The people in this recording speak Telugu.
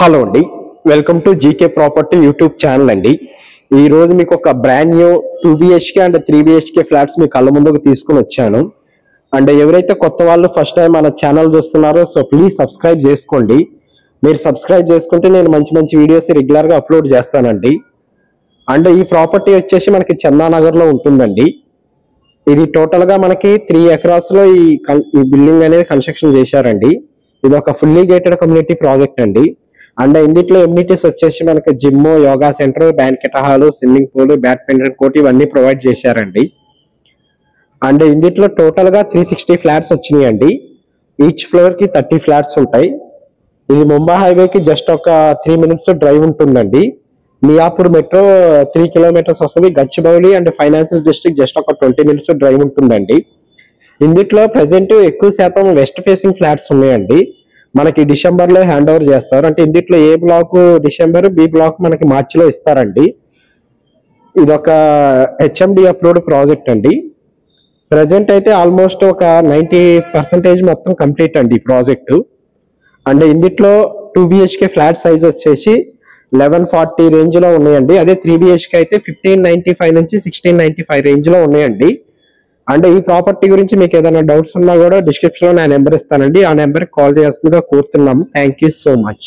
హలో అండి, welcome to GK property YouTube channel అండి. ఈ రోజు మీకు ఒక brand new 2 BHK and 3 BHK flats మీ కళ్ళ ముందుకు తీసుకుని వచ్చాను. అండ్ ఎవరైతే కొత్త వాళ్ళు ఫస్ట్ టైం మన ఛానల్ చూస్తున్నారో సో ప్లీజ్ సబ్స్క్రైబ్ చేసుకోండి. మీరు సబ్స్క్రైబ్ చేసుకుంటే నేను మంచి మంచి వీడియోస్ రెగ్యులర్గా అప్లోడ్ చేస్తానండి. అండ్ ఈ ప్రాపర్టీ వచ్చేసి మనకి చందానగర్లో ఉంటుందండి. ఇది టోటల్గా మనకి 3 acres లో ఈ బిల్డింగ్ అనేది కన్స్ట్రక్షన్ చేశారండి. ఇది ఒక ఫుల్లీ గేటెడ్ కమ్యూనిటీ ప్రాజెక్ట్ అండి. అండ్ ఇందులో ఎమ్యూనిటీస్ వచ్చేసి మనకి gym, yoga centre, banquet hall, swimming pool, badminton court ఇవన్నీ ప్రొవైడ్ చేశారండి. అండ్ ఇందులో టోటల్ గా 360 ఫ్లాట్స్ వచ్చినాయండి. ఈచ్ ఫ్లోర్ కి 30 ఫ్లాట్స్ ఉంటాయి. ఇది ముంబై హైవేకి జస్ట్ ఒక 3 minutes డ్రైవ్ ఉంటుందండి. మియాపూర్ మెట్రో 3 kilometers వస్తుంది. Gachibowli and financial district just ఒక 20 minutes డ్రైవ్ ఉంటుందండి. ఇందులో ప్రెసెంట్ ఎక్కువ శాతం వెస్ట్ ఫేసింగ్ ఫ్లాట్స్ ఉన్నాయండి. మనకి డిసెంబర్ లో హ్యాండ్ ఓవర్ చేస్తారు. అంటే ఇందులో ఏ బ్లాక్ డిసెంబర్, బి బ్లాక్ మనకి మార్చిలో ఇస్తారండి. ఇది ఒక హెచ్ఎండి అప్రూవ్డ్ ప్రాజెక్ట్ అండి. ప్రెసెంట్ అయితే ఆల్మోస్ట్ ఒక 90% మొత్తం కంప్లీట్ అండి ఈ ప్రాజెక్టు. అండ్ ఇందులో 2 BHK ఫ్లాట్ సైజ్ వచ్చేసి 1140 రేంజ్ లో ఉన్నాయండి. అదే 3 BHK అయితే 1595 నుంచి 1695 రేంజ్ లో ఉన్నాయండి. అండ్ ఈ ప్రాపర్టీ గురించి మీకు ఏదైనా డౌట్స్ ఉన్నా కూడా డిస్క్రిప్షన్ లో నా నెంబర్ ఇస్తానండి. ఆ నెంబర్కి కాల్ చేయాల్సిందిగా కోరుతున్నాము. Thank you so much.